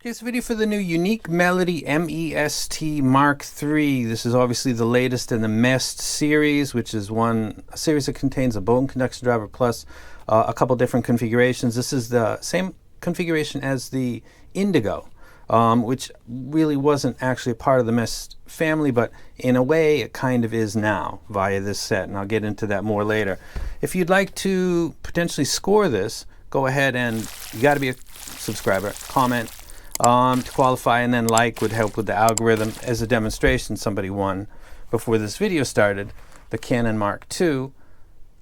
Okay, so video for the new Unique Melody MEST MK3. This is obviously the latest in the MEST series, which is a series that contains a bone conduction driver plus a couple different configurations. This is the same configuration as the Indigo, which really wasn't actually a part of the MEST family, but in a way it kind of is now via this set, and I'll get into that more later. If you'd like to potentially score this, go ahead and you got to be a subscriber, comment to qualify, and then like would help with the algorithm. As a demonstration, somebody won before this video started the Canon Mark II.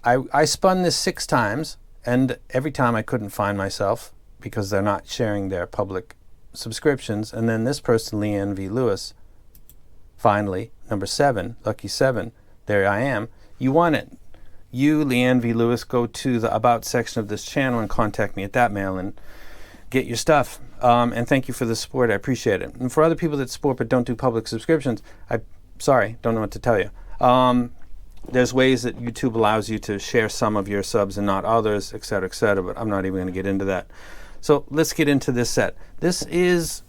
I spun this 6 times, and every time I couldn't find myself because they're not sharing their public subscriptions. And then this person, Leanne V. Lewis, finally, number 7, lucky 7, there I am. You won it. You, Leanne V. Lewis, go to the About section of this channel and contact me at that mail and get your stuff. And thank you for the support. I appreciate it. And for other people that support but don't do public subscriptions, sorry, don't know what to tell you. There's ways that YouTube allows you to share some of your subs and not others, etc., but I'm not even going to get into that. So let's get into this set. Let's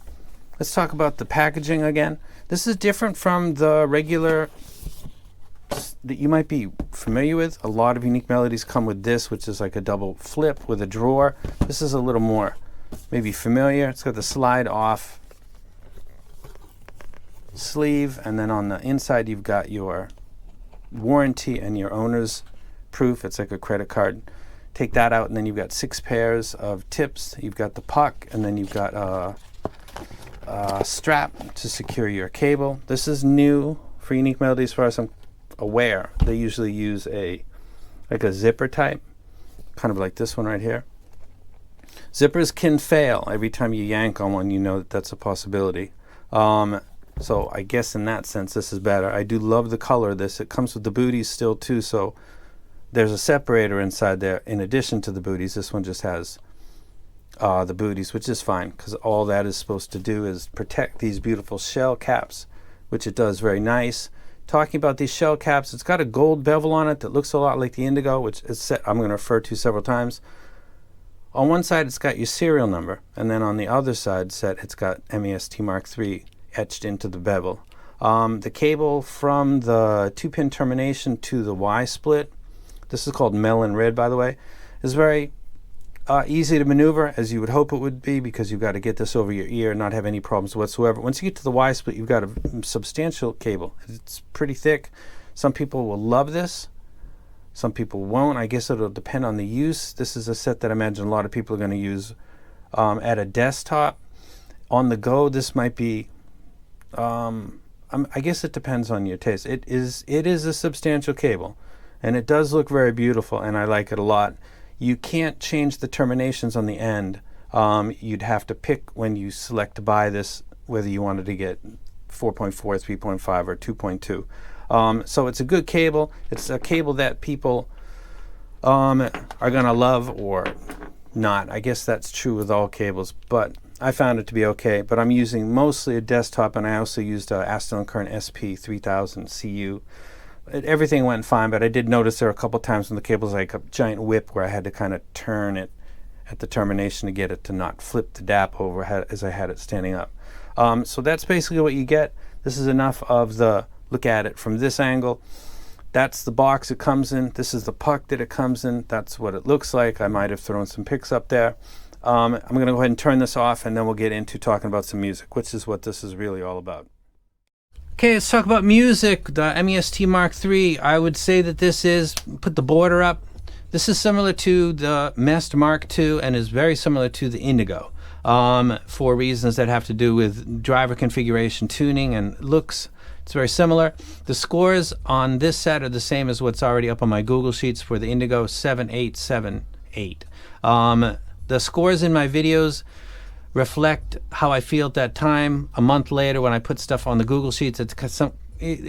talk about the packaging again. This is different from the regular that you might be familiar with. A lot of Unique Melodies come with this, which is like a double flip with a drawer. This is a little more maybe familiar. It's got the slide off sleeve, and then on the inside you've got your warranty and your owner's proof. It's like a credit card. Take that out, and then you've got 6 pairs of tips. You've got the puck, and then you've got a strap to secure your cable. This is new for Unique Melody as far as I'm aware. They usually use like a zipper type, kind of like this one right here. Zippers can fail. Every time you yank on one, you know that that's a possibility. So I guess in that sense, this is better. I do love the color of this. It comes with the booties still too, so there's a separator inside there in addition to the booties. This one just has the booties, which is fine, because all that is supposed to do is protect these beautiful shell caps, which it does very nice. Talking about these shell caps, it's got a gold bevel on it that looks a lot like the Indigo, which is set I'm going to refer to several times. On one side it's got your serial number, and then on the other side set it's got MEST MK3 etched into the bevel. The cable from the 2-pin termination to the Y split, this is called melon red by the way, is very easy to maneuver, as you would hope it would be, because you've got to get this over your ear and not have any problems whatsoever. Once you get to the Y split, you've got a substantial cable. It's pretty thick. Some people will love this, some people won't. I guess it'll depend on the use. This is a set that I imagine a lot of people are going to use at a desktop. On the go, this might be, I guess it depends on your taste. It is a substantial cable, and it does look very beautiful, and I like it a lot. You can't change the terminations on the end. You'd have to pick when you select to buy this whether you wanted to get 4.4, 3.5, or 2.2. So it's a good cable. It's a cable that people are going to love or not. I guess that's true with all cables, but I found it to be okay. But I'm using mostly a desktop, and I also used a Aston Current SP3000 CU. Everything went fine, but I did notice there were a couple times when the cable's like a giant whip where I had to kind of turn it at the termination to get it to not flip the DAP over as I had it standing up. So that's basically what you get. This is enough of the look at it from this angle. That's the box it comes in. This is the puck that it comes in. That's what it looks like. I might have thrown some pics up there. I'm going to go ahead and turn this off, and then we'll get into talking about some music, which is what this is really all about. Okay, let's talk about music. The MEST MK3, I would say that this is, put the border up, this is similar to the MEST Mark II and is very similar to the Indigo for reasons that have to do with driver configuration, tuning, and looks. It's very similar. The scores on this set are the same as what's already up on my Google Sheets for the Indigo, 7878. The scores in my videos reflect how I feel at that time. A month later, when I put stuff on the Google Sheets, it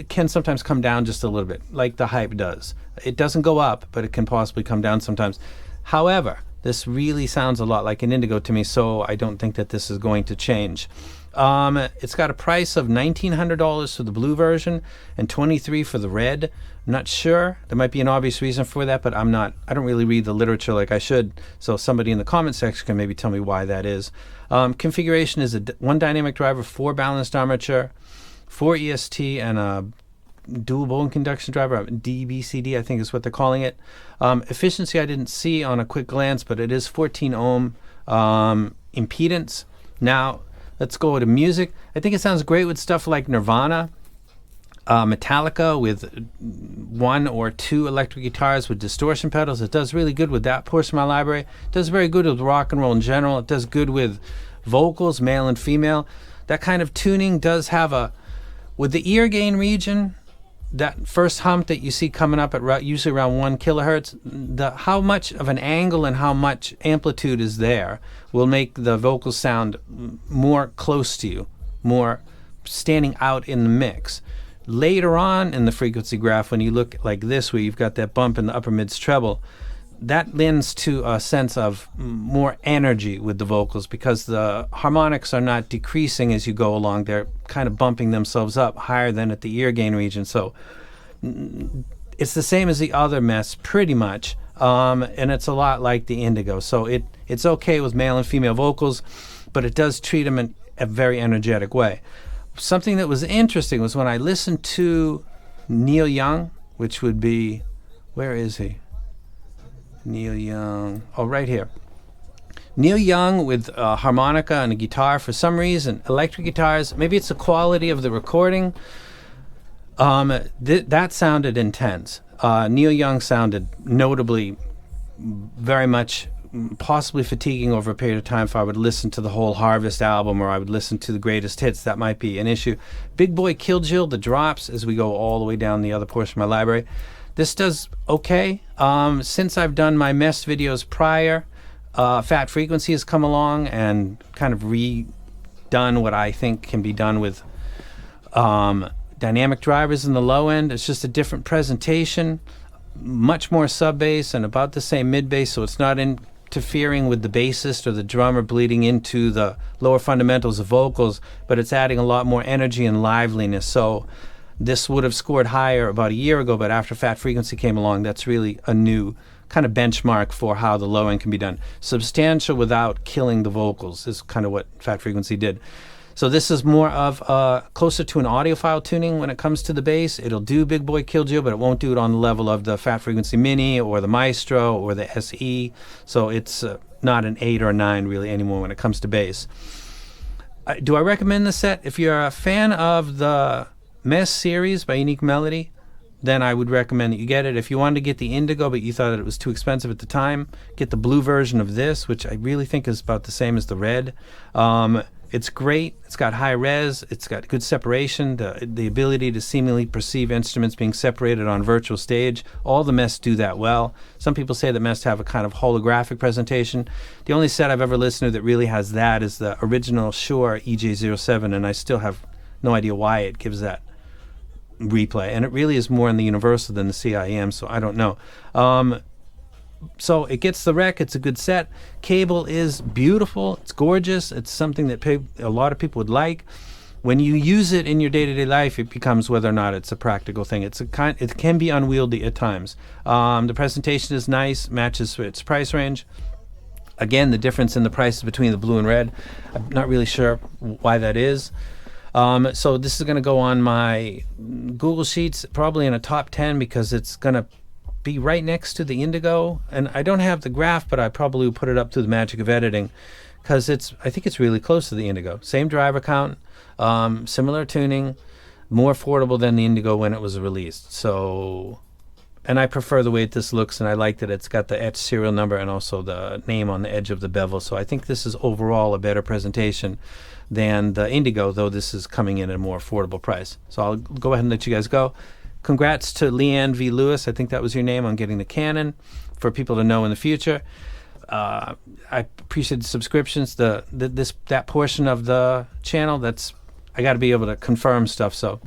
can sometimes come down just a little bit, like the hype does. It doesn't go up, but it can possibly come down sometimes. However, This really sounds a lot like an Indigo to me, so I don't think that this is going to change. It's got a price of $1,900 for the blue version and $23 for the red. I'm not sure. There might be an obvious reason for that, but I don't really read the literature like I should, so somebody in the comment section can maybe tell me why that is. Configuration is one dynamic driver, 4 balanced armature, 4 EST, and a dual bone conduction driver, DBCD I think is what they're calling it. Efficiency I didn't see on a quick glance, but it is 14 ohm impedance. Now let's go to music. I think it sounds great with stuff like Nirvana, Metallica with 1 or 2 electric guitars with distortion pedals. It does really good with that portion of my library. It does very good with rock and roll in general. It does good with vocals, male and female. That kind of tuning does have with the ear gain region, that first hump that you see coming up at usually around 1 kilohertz, how much of an angle and how much amplitude is there will make the vocals sound more close to you, more standing out in the mix. Later on in the frequency graph, when you look like this, where you've got that bump in the upper mids treble, that lends to a sense of more energy with the vocals because the harmonics are not decreasing as you go along. They're kind of bumping themselves up higher than at the ear gain region. So it's the same as the other MEST pretty much, and it's a lot like the Indigo. So it's okay with male and female vocals, but it does treat them in a very energetic way. Something that was interesting was when I listened to Neil Young, which would be, where is he? Neil Young, oh, right here. Neil Young with a harmonica and a guitar. For some reason, electric guitars, maybe it's the quality of the recording, that sounded intense. Neil Young sounded notably very much possibly fatiguing over a period of time. If I would listen to the whole Harvest album or I would listen to the greatest hits, that might be an issue. Big Boy Kill Jill, the drops as we go all the way down the other portion of my library. This does okay. Since I've done my MEST videos prior, Fat Frequency has come along and kind of redone what I think can be done with dynamic drivers in the low end. It's just a different presentation, much more sub-bass and about the same mid-bass, so it's not interfering with the bassist or the drummer bleeding into the lower fundamentals of vocals, but it's adding a lot more energy and liveliness. So this would have scored higher about a year ago, but after Fat Frequency came along, that's really a new kind of benchmark for how the low end can be done. Substantial without killing the vocals is kind of what Fat Frequency did. So this is more of closer to an audiophile tuning when it comes to the bass. It'll do Big Boy Kill Jill, but it won't do it on the level of the Fat Frequency Mini or the Maestro or the SE. So it's not an 8 or a 9 really anymore when it comes to bass. Do I recommend the set? If you're a fan of the MEST series by Unique Melody, then I would recommend that you get it. If you wanted to get the Indigo but you thought that it was too expensive at the time, get the blue version of this, which I really think is about the same as the red. It's great. It's got high res. It's got good separation, the ability to seemingly perceive instruments being separated on virtual stage. All the MEST do that well. Some people say that MEST have a kind of holographic presentation. The only set I've ever listened to that really has that is the original Shure EJ07, and I still have no idea why it gives that replay. And it really is more in the universal than the CIM, so I don't know. So it gets the rec. It's a good set. Cable is beautiful. It's gorgeous. It's something that a lot of people would like. When you use it in your day-to-day life, it becomes whether or not it's a practical thing. It can be unwieldy at times. The presentation is nice, matches its price range. Again, the difference in the prices between the blue and red, I'm not really sure why that is. So this is going to go on my Google Sheets, probably in a top 10 because it's going to be right next to the Indigo. And I don't have the graph, but I probably would put it up through the magic of editing because I think it's really close to the Indigo. Same driver count, similar tuning, more affordable than the Indigo when it was released. So, and I prefer the way this looks, and I like that it's got the etched serial number and also the name on the edge of the bevel. So I think this is overall a better presentation than the Indigo, though this is coming in at a more affordable price. So I'll go ahead and let you guys go. Congrats to Leanne V. Lewis, I think that was your name, on getting the Canon, for people to know in the future. I appreciate the subscriptions. That portion of the channel, I got to be able to confirm stuff, so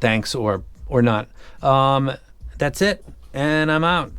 thanks or not. That's it, and I'm out.